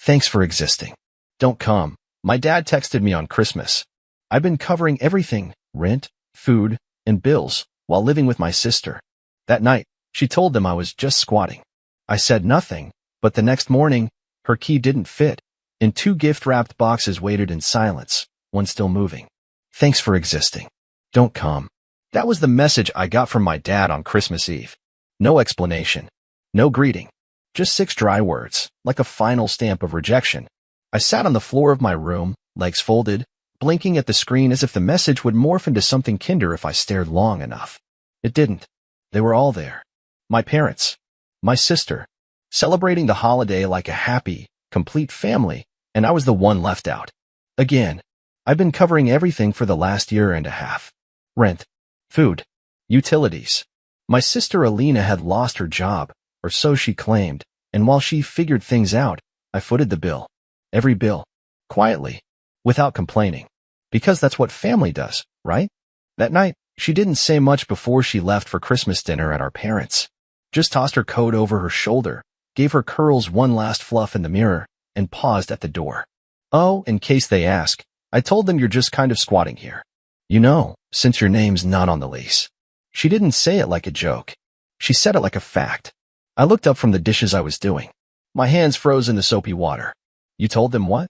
Thanks for existing. Don't come. My dad texted me on Christmas. I've been covering everything, rent, food, and bills, while living with my sister. That night, she told them I was just squatting. I said nothing, but the next morning, her key didn't fit, and 2 gift-wrapped boxes waited in silence, one still moving. Thanks for existing. Don't come. That was the message I got from my dad on Christmas Eve. No explanation. No greeting. Just 6 dry words, like a final stamp of rejection. I sat on the floor of my room, legs folded, blinking at the screen as if the message would morph into something kinder if I stared long enough. It didn't. They were all there. My parents. My sister. Celebrating the holiday like a happy, complete family, and I was the one left out. Again. I've been covering everything for the last year and a half. Rent. Food. Utilities. My sister Alina had lost her job, or so she claimed, and while she figured things out, I footed the bill. Every bill. Quietly. Without complaining. Because that's what family does, right? That night, she didn't say much before she left for Christmas dinner at our parents'. Just tossed her coat over her shoulder, gave her curls one last fluff in the mirror, and paused at the door. Oh, in case they ask, I told them you're just kind of squatting here. You know, since your name's not on the lease. She didn't say it like a joke. She said it like a fact. I looked up from the dishes I was doing. My hands froze in the soapy water. You told them what?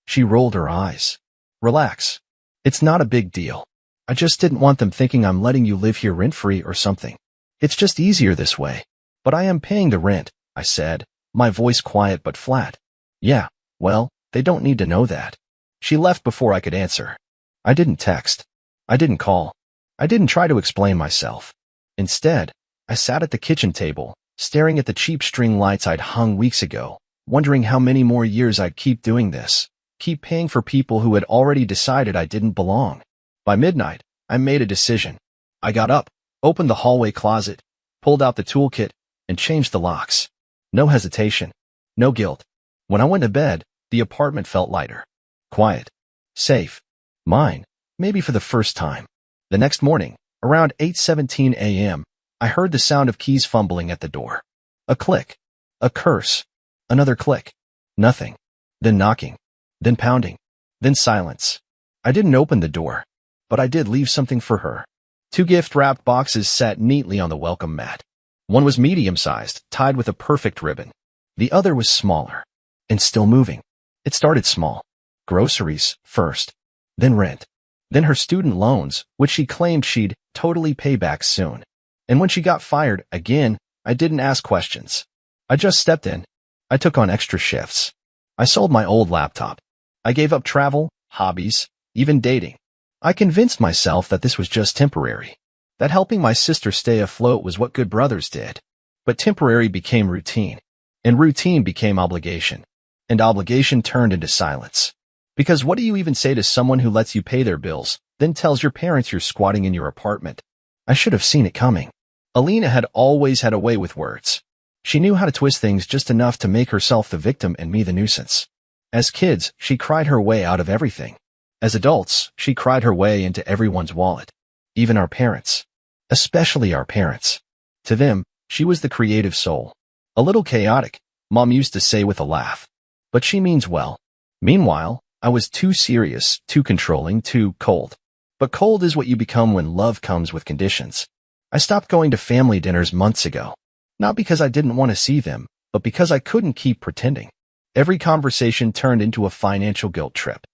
She rolled her eyes. Relax. It's not a big deal. I just didn't want them thinking I'm letting you live here rent-free or something. It's just easier this way. But I am paying the rent, I said, my voice quiet but flat. Yeah, well, they don't need to know that. She left before I could answer. I didn't text. I didn't call. I didn't try to explain myself. Instead, I sat at the kitchen table, staring at the cheap string lights I'd hung weeks ago, wondering how many more years I'd keep doing this, keep paying for people who had already decided I didn't belong. By midnight, I made a decision. I got up, opened the hallway closet, pulled out the toolkit, and changed the locks. No hesitation. No guilt. When I went to bed, the apartment felt lighter. Quiet. Safe. Mine. Maybe for the first time. The next morning, around 8:17 a.m., I heard the sound of keys fumbling at the door. A click. A curse. Another click. Nothing. Then knocking. Then pounding. Then silence. I didn't open the door, but I did leave something for her. 2 gift-wrapped boxes sat neatly on the welcome mat. One was medium-sized, tied with a perfect ribbon. The other was smaller. And still moving. It started small. Groceries, first. Then rent. Then her student loans, which she claimed she'd totally pay back soon. And when she got fired, again, I didn't ask questions. I just stepped in. I took on extra shifts. I sold my old laptop. I gave up travel, hobbies, even dating. I convinced myself that this was just temporary. That helping my sister stay afloat was what good brothers did. But temporary became routine. And routine became obligation. And obligation turned into silence. Because what do you even say to someone who lets you pay their bills, then tells your parents you're squatting in your apartment? I should have seen it coming. Alina had always had a way with words. She knew how to twist things just enough to make herself the victim and me the nuisance. As kids, she cried her way out of everything. As adults, she cried her way into everyone's wallet. Even our parents. Especially our parents. To them, she was the creative soul. A little chaotic, Mom used to say with a laugh. But she means well. Meanwhile, I was too serious, too controlling, too cold. But cold is what you become when love comes with conditions. I stopped going to family dinners months ago. Not because I didn't want to see them, but because I couldn't keep pretending. Every conversation turned into a financial guilt trip.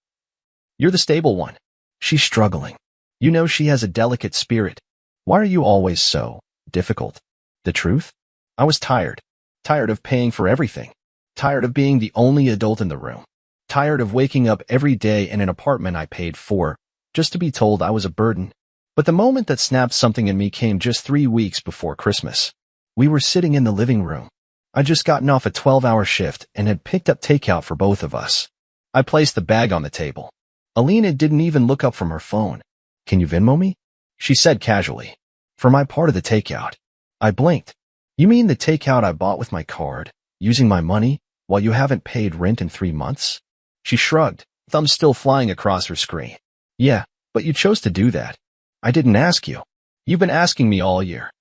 You're the stable one. She's struggling. You know she has a delicate spirit. Why are you always so difficult? The truth? I was tired. Tired of paying for everything. Tired of being the only adult in the room. Tired of waking up every day in an apartment I paid for, just to be told I was a burden. But the moment that snapped something in me came just 3 weeks before Christmas. We were sitting in the living room. I'd just gotten off a 12-hour shift and had picked up takeout for both of us. I placed the bag on the table. Alina didn't even look up from her phone. Can you Venmo me? She said casually. For my part of the takeout. I blinked. You mean the takeout I bought with my card, using my money, while you haven't paid rent in 3 months? She shrugged, thumbs still flying across her screen. Yeah, but you chose to do that. I didn't ask you. You've been asking me all year.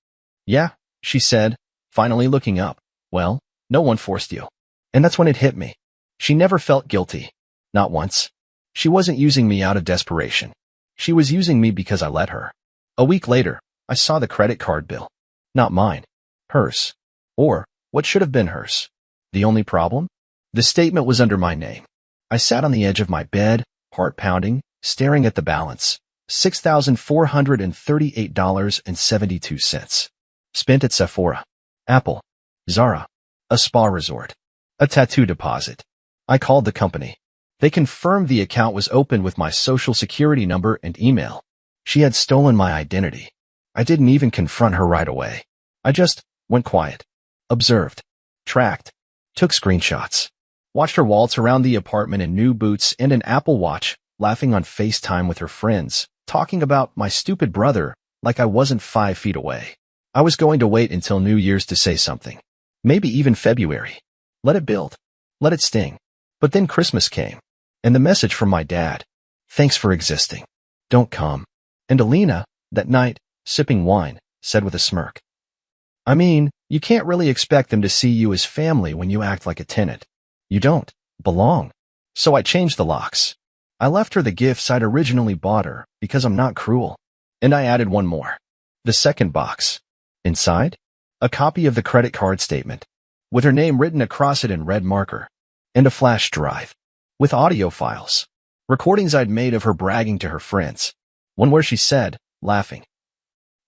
Yeah, she said, finally looking up. Well, no one forced you. And that's when it hit me. She never felt guilty. Not once. She wasn't using me out of desperation. She was using me because I let her. A week later, I saw the credit card bill. Not mine. Hers. Or what should have been hers. The only problem? The statement was under my name. I sat on the edge of my bed, heart pounding, staring at the balance. $6,438.72. Spent at Sephora, Apple, Zara, a spa resort, a tattoo deposit. I called the company. They confirmed the account was open with my social security number and email. She had stolen my identity. I didn't even confront her right away. I just went quiet, observed, tracked, took screenshots, watched her waltz around the apartment in new boots and an Apple Watch, laughing on FaceTime with her friends, talking about my stupid brother like I wasn't 5 feet away. I was going to wait until New Year's to say something. Maybe even February. Let it build. Let it sting. But then Christmas came. And the message from my dad. Thanks for existing. Don't come. And Alina, that night, sipping wine, said with a smirk. I mean, you can't really expect them to see you as family when you act like a tenant. You don't belong. So I changed the locks. I left her the gifts I'd originally bought her because I'm not cruel. And I added one more. The second box. Inside? A copy of the credit card statement, with her name written across it in red marker, and a flash drive, with audio files, recordings I'd made of her bragging to her friends. One where she said, laughing,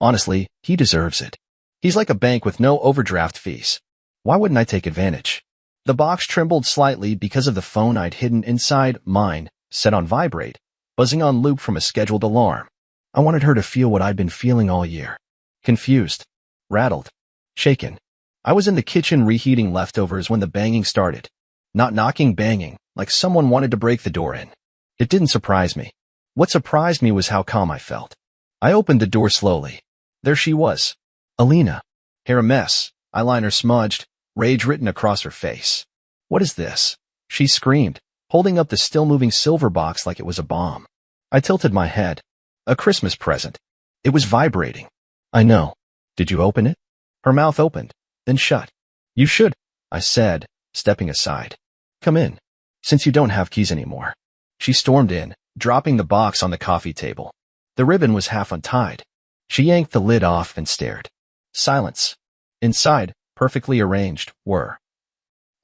honestly, he deserves it. He's like a bank with no overdraft fees. Why wouldn't I take advantage? The box trembled slightly because of the phone I'd hidden inside mine, set on vibrate, buzzing on loop from a scheduled alarm. I wanted her to feel what I'd been feeling all year. Confused, rattled, shaken. I was in the kitchen reheating leftovers when the banging started. Not knocking, banging, like someone wanted to break the door in. It didn't surprise me. What surprised me was how calm I felt. I opened the door slowly. There she was. Alina. Hair a mess, eyeliner smudged, rage written across her face. What is this? She screamed, holding up the still-moving silver box like it was a bomb. I tilted my head. A Christmas present. It was vibrating. I know. Did you open it? Her mouth opened, then shut. You should, I said, stepping aside. Come in, since you don't have keys anymore. She stormed in, dropping the box on the coffee table. The ribbon was half untied. She yanked the lid off and stared. Silence. Inside, perfectly arranged, were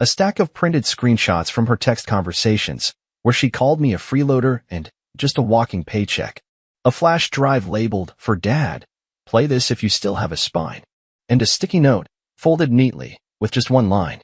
a stack of printed screenshots from her text conversations, where she called me a freeloader and just a walking paycheck. A flash drive labeled, for Dad. Play this if you still have a spine. And a sticky note, folded neatly, with just one line.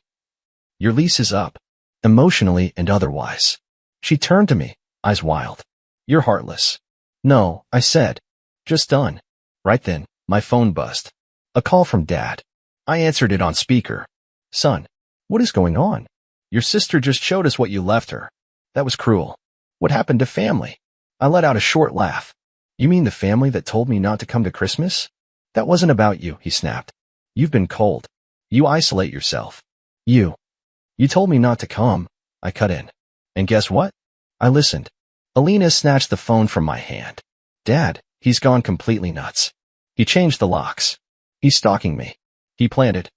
Your lease is up, emotionally and otherwise. She turned to me, eyes wild. You're heartless. No, I said. Just done. Right then, my phone buzzed. A call from Dad. I answered it on speaker. Son, what is going on? Your sister just showed us what you left her. That was cruel. What happened to family? I let out a short laugh. You mean the family that told me not to come to Christmas? That wasn't about you, he snapped. You've been cold. You isolate yourself. You told me not to come, I cut in. And guess what? I listened. Alina snatched the phone from my hand. Dad, he's gone completely nuts. He changed the locks. He's stalking me. He planned it.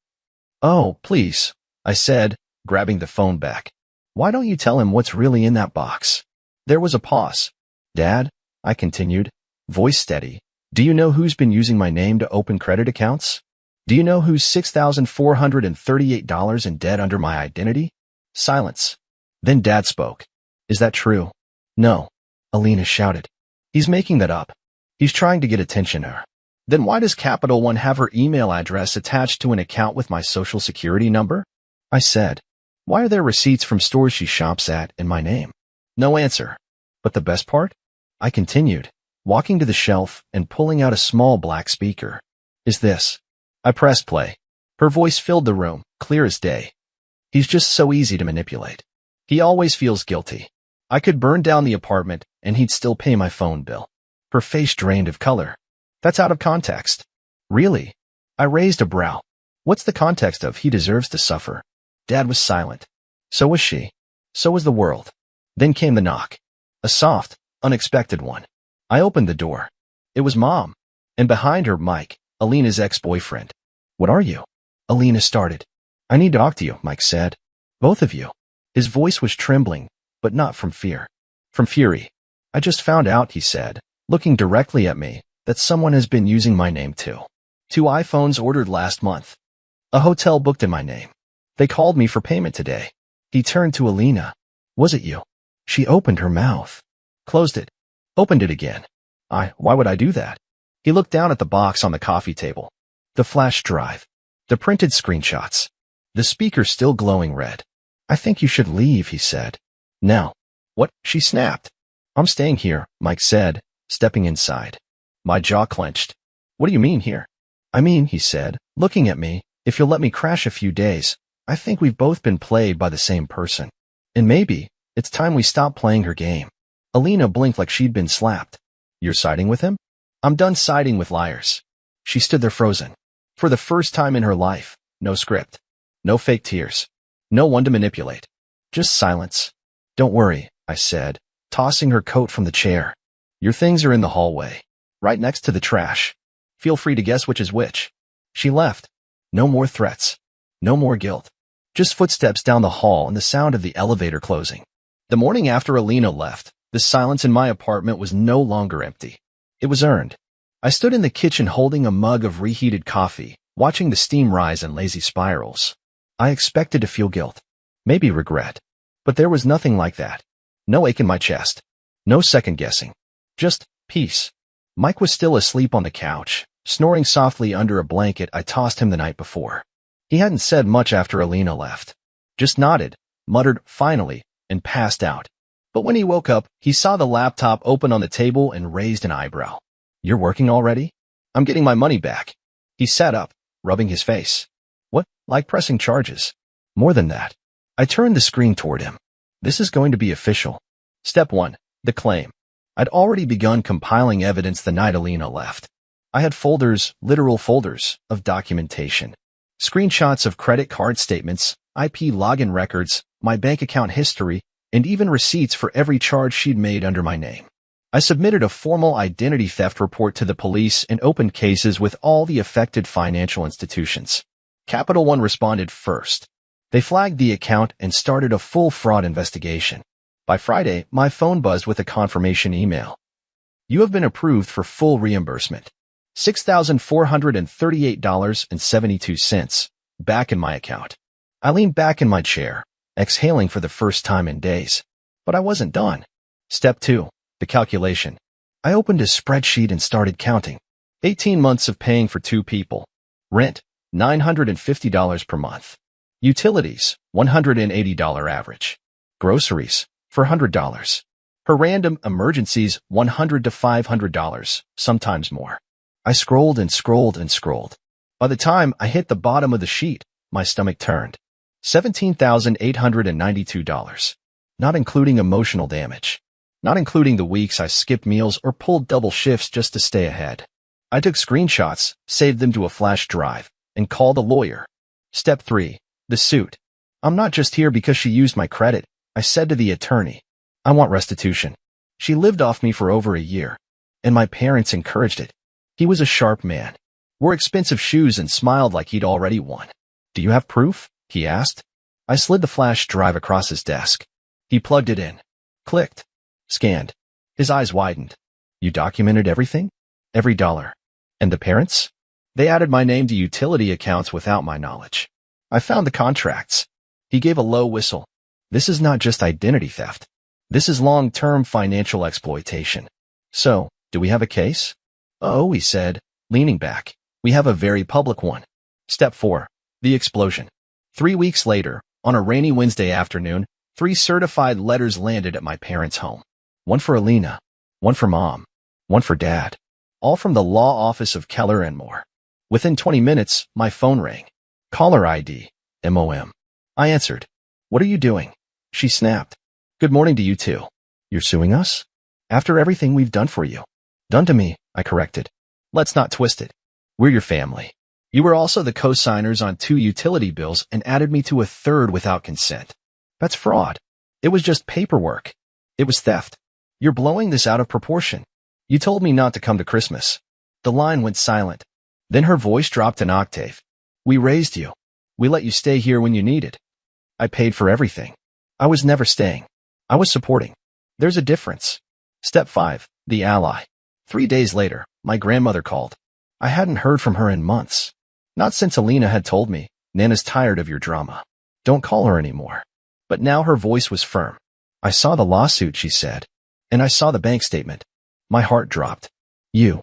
Oh, please, I said, grabbing the phone back. Why don't you tell him what's really in that box? There was a pause. Dad, I continued, voice steady, do you know who's been using my name to open credit accounts? Do you know who's $6,438 in debt under my identity? Silence. Then Dad spoke. Is that true? No. Alina shouted. He's making that up. He's trying to get attention her. Then why does Capital One have her email address attached to an account with my social security number? I said. Why are there receipts from stores she shops at in my name? No answer. But the best part? I continued, walking to the shelf and pulling out a small black speaker. Is this? I pressed play. Her voice filled the room, clear as day. He's just so easy to manipulate. He always feels guilty. I could burn down the apartment and he'd still pay my phone bill. Her face drained of color. That's out of context. Really? I raised a brow. What's the context of he deserves to suffer? Dad was silent. So was she. So was the world. Then came the knock. A soft, unexpected one. I opened the door. It was Mom. And behind her, Mike, Alina's ex-boyfriend. What are you? Alina started. I need to talk to you, Mike said. Both of you. His voice was trembling, but not from fear. From fury. I just found out, he said, looking directly at me, that someone has been using my name too. 2 iPhones ordered last month. A hotel booked in my name. They called me for payment today. He turned to Alina. Was it you? She opened her mouth. Closed it. Opened it again. Why would I do that? He looked down at the box on the coffee table. The flash drive. The printed screenshots. The speaker still glowing red. I think you should leave, he said. Now. What? She snapped. I'm staying here, Mike said, stepping inside. My jaw clenched. What do you mean here? I mean, he said, looking at me, if you'll let me crash a few days, I think we've both been played by the same person. And maybe, it's time we stop playing her game. Alina blinked like she'd been slapped. You're siding with him? I'm done siding with liars. She stood there frozen. For the first time in her life, no script. No fake tears. No one to manipulate. Just silence. Don't worry, I said, tossing her coat from the chair. Your things are in the hallway. Right next to the trash. Feel free to guess which is which. She left. No more threats. No more guilt. Just footsteps down the hall and the sound of the elevator closing. The morning after Alina left, the silence in my apartment was no longer empty. It was earned. I stood in the kitchen holding a mug of reheated coffee, watching the steam rise in lazy spirals. I expected to feel guilt. Maybe regret. But there was nothing like that. No ache in my chest. No second guessing. Just peace. Mike was still asleep on the couch, snoring softly under a blanket I tossed him the night before. He hadn't said much after Alina left. Just nodded, muttered finally, and passed out. But when he woke up, he saw the laptop open on the table and raised an eyebrow. You're working already? I'm getting my money back. He sat up, rubbing his face. What? Like pressing charges? More than that. I turned the screen toward him. This is going to be official. Step 1. The claim. I'd already begun compiling evidence the night Alina left. I had folders, literal folders, of documentation. Screenshots of credit card statements, IP login records, my bank account history, and even receipts for every charge she'd made under my name. I submitted a formal identity theft report to the police and opened cases with all the affected financial institutions. Capital One responded first. They flagged the account and started a full fraud investigation. By Friday, my phone buzzed with a confirmation email. You have been approved for full reimbursement. $6,438.72 back in my account. I leaned back in my chair, exhaling for the first time in days. But I wasn't done. Step 2. The calculation. I opened a spreadsheet and started counting. 18 months of paying for 2 people. Rent, $950 per month. Utilities, $180 average. Groceries, $400. For random emergencies, $100 to $500, sometimes more. I scrolled and scrolled and scrolled. By the time I hit the bottom of the sheet, my stomach turned. $17,892. Not including emotional damage. Not including the weeks I skipped meals or pulled double shifts just to stay ahead. I took screenshots, saved them to a flash drive, and called a lawyer. Step 3. The suit. I'm not just here because she used my credit, I said to the attorney. I want restitution. She lived off me for over a year, and my parents encouraged it. He was a sharp man, wore expensive shoes and smiled like he'd already won. Do you have proof? He asked. I slid the flash drive across his desk. He plugged it in. Clicked. Scanned. His eyes widened. You documented everything? Every dollar. And the parents? They added my name to utility accounts without my knowledge. I found the contracts. He gave a low whistle. This is not just identity theft. This is long-term financial exploitation. So, do we have a case? Oh, he said, leaning back. We have a very public one. Step 4. The explosion. 3 weeks later, on a rainy Wednesday afternoon, 3 certified letters landed at my parents' home. One for Alina, one for Mom, one for Dad. All from the law office of Keller and Moore. Within 20 minutes, my phone rang. Caller ID, MOM. I answered. What are you doing? She snapped. Good morning to you too. You're suing us? After everything we've done for you. Done to me, I corrected. Let's not twist it. We're your family. You were also the co-signers on 2 utility bills and added me to a 3rd without consent. That's fraud. It was just paperwork. It was theft. You're blowing this out of proportion. You told me not to come to Christmas. The line went silent. Then her voice dropped an octave. We raised you. We let you stay here when you needed. I paid for everything. I was never staying. I was supporting. There's a difference. Step 5. The ally. 3 days later, my grandmother called. I hadn't heard from her in months. Not since Alina had told me, Nana's tired of your drama. Don't call her anymore. But now her voice was firm. I saw the lawsuit, she said. And I saw the bank statement. My heart dropped. You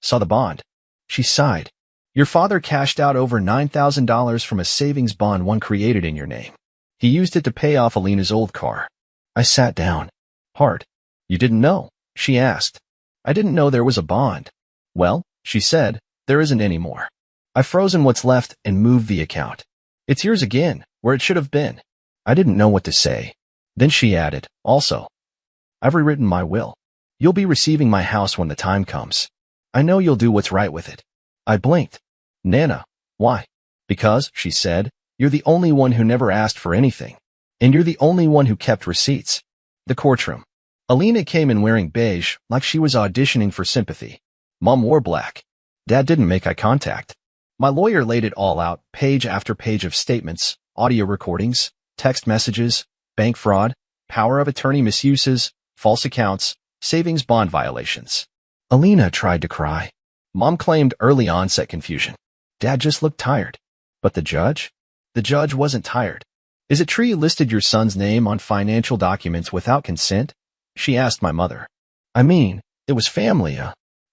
saw the bond. She sighed. Your father cashed out over $9,000 from a savings bond one created in your name. He used it to pay off Alina's old car. I sat down. Hard. You didn't know? She asked. I didn't know there was a bond. Well, she said, there isn't anymore. I've frozen what's left and moved the account. It's yours again, where it should have been. I didn't know what to say. Then she added, also, I've rewritten my will. You'll be receiving my house when the time comes. I know you'll do what's right with it. I blinked. Nana, why? Because, she said, you're the only one who never asked for anything. And you're the only one who kept receipts. The courtroom. Alina came in wearing beige, like she was auditioning for sympathy. Mom wore black. Dad didn't make eye contact. My lawyer laid it all out, page after page of statements, audio recordings, text messages, bank fraud, power of attorney misuses, false accounts, savings bond violations. Alina tried to cry. Mom claimed early onset confusion. Dad just looked tired. But the judge? The judge wasn't tired. Is it true you listed your son's name on financial documents without consent? She asked my mother. I mean, it was family,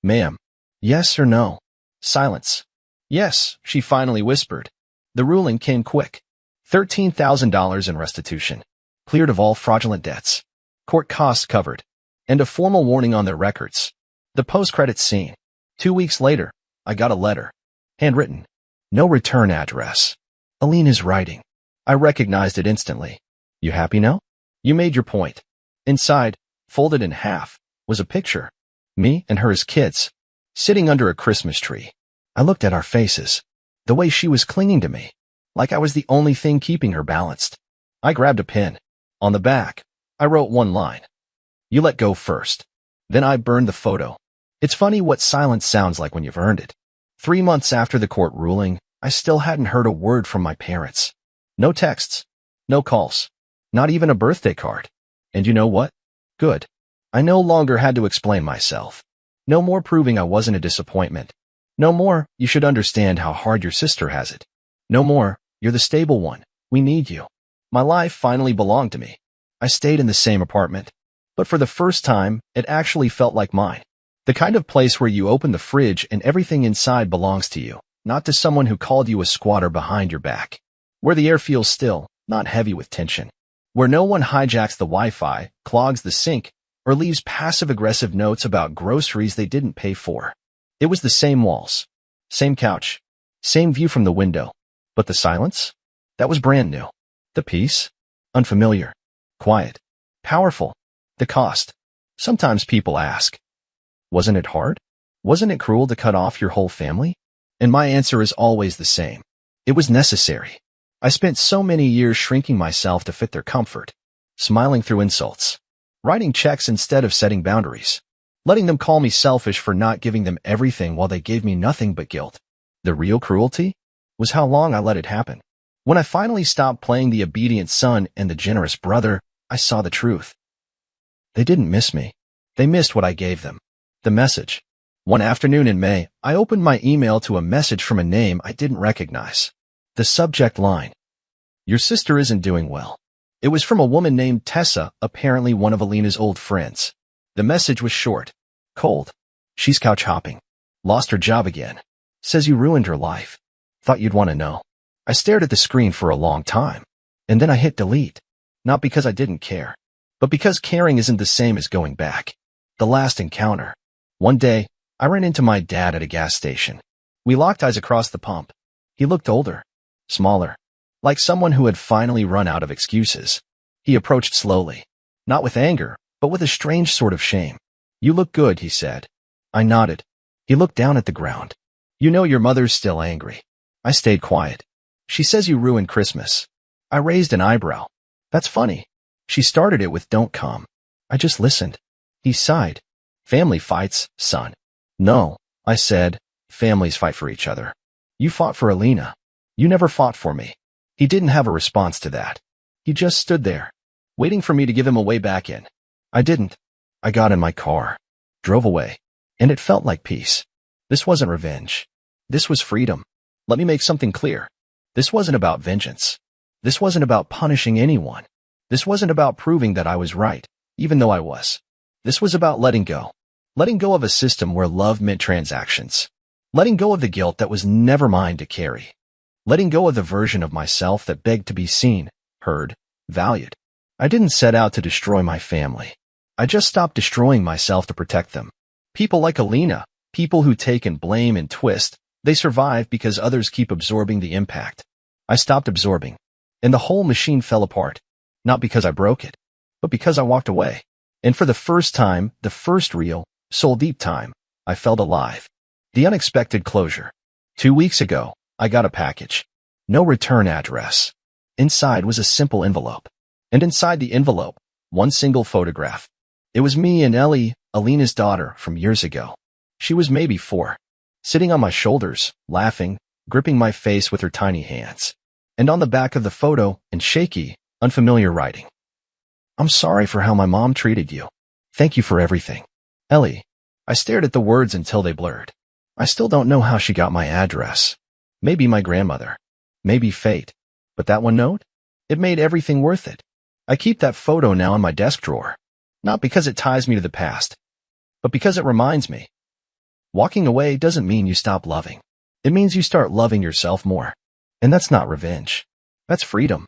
ma'am. Yes or no? Silence. Yes, she finally whispered. The ruling came quick. $13,000 in restitution. Cleared of all fraudulent debts. Court costs covered. And a formal warning on their records. The post-credits scene. 2 weeks later, I got a letter. Handwritten. No return address. Alina's writing. I recognized it instantly. You happy now? You made your point. Inside, folded in half, was a picture. Me and her as kids. Sitting under a Christmas tree. I looked at our faces. The way she was clinging to me. Like I was the only thing keeping her balanced. I grabbed a pen. On the back, I wrote one line. You let go first. Then I burned the photo. It's funny what silence sounds like when you've earned it. 3 months after the court ruling, I still hadn't heard a word from my parents. No texts. No calls. Not even a birthday card. And you know what? Good. I no longer had to explain myself. No more proving I wasn't a disappointment. No more, you should understand how hard your sister has it. No more, you're the stable one. We need you. My life finally belonged to me. I stayed in the same apartment. But for the first time, it actually felt like mine. The kind of place where you open the fridge and everything inside belongs to you, not to someone who called you a squatter behind your back. Where the air feels still, not heavy with tension. Where no one hijacks the Wi-Fi, clogs the sink, or leaves passive-aggressive notes about groceries they didn't pay for. It was the same walls, same couch, same view from the window. But the silence? That was brand new. The peace? Unfamiliar. Quiet. Powerful. The cost. Sometimes people ask, wasn't it hard? Wasn't it cruel to cut off your whole family? And my answer is always the same. It was necessary. I spent so many years shrinking myself to fit their comfort, smiling through insults, writing checks instead of setting boundaries, letting them call me selfish for not giving them everything while they gave me nothing but guilt. The real cruelty was how long I let it happen. When I finally stopped playing the obedient son and the generous brother, I saw the truth. They didn't miss me. They missed what I gave them. The message. One afternoon in May, I opened my email to a message from a name I didn't recognize. The subject line. Your sister isn't doing well. It was from a woman named Tessa, apparently one of Alina's old friends. The message was short. Cold. She's couch hopping. Lost her job again. Says you ruined her life. Thought you'd want to know. I stared at the screen for a long time. And then I hit delete. Not because I didn't care, but because caring isn't the same as going back. The last encounter. One day, I ran into my dad at a gas station. We locked eyes across the pump. He looked older, smaller, like someone who had finally run out of excuses. He approached slowly, not with anger, but with a strange sort of shame. You look good, he said. I nodded. He looked down at the ground. You know your mother's still angry. I stayed quiet. She says you ruined Christmas. I raised an eyebrow. That's funny. She started it with don't come. I just listened. He sighed. Family fights, son. No, I said. Families fight for each other. You fought for Alina. You never fought for me. He didn't have a response to that. He just stood there. waiting for me to give him a way back in. I didn't. I got in my car, drove away, and it felt like peace. This wasn't revenge. This was freedom. Let me make something clear. This wasn't about vengeance. This wasn't about punishing anyone. This wasn't about proving that I was right, even though I was. This was about letting go. Letting go of a system where love meant transactions. Letting go of the guilt that was never mine to carry. Letting go of the version of myself that begged to be seen, heard, valued. I didn't set out to destroy my family. I just stopped destroying myself to protect them. People like Alina, people who take and blame and twist, they survive because others keep absorbing the impact. I stopped absorbing, and the whole machine fell apart. Not because I broke it, but because I walked away. And for the first time, the first real, soul-deep time, I felt alive. The unexpected closure. 2 weeks ago, I got a package. No return address. Inside was a simple envelope. And inside the envelope, one single photograph. It was me and Ellie, Alina's daughter, from years ago. She was maybe 4. Sitting on my shoulders, laughing, gripping my face with her tiny hands. And on the back of the photo, in shaky, unfamiliar writing. I'm sorry for how my mom treated you. Thank you for everything. Ellie. I stared at the words until they blurred. I still don't know how she got my address. Maybe my grandmother. Maybe fate. But that one note? It made everything worth it. I keep that photo now in my desk drawer. Not because it ties me to the past, but because it reminds me. Walking away doesn't mean you stop loving. It means you start loving yourself more. And that's not revenge. That's freedom.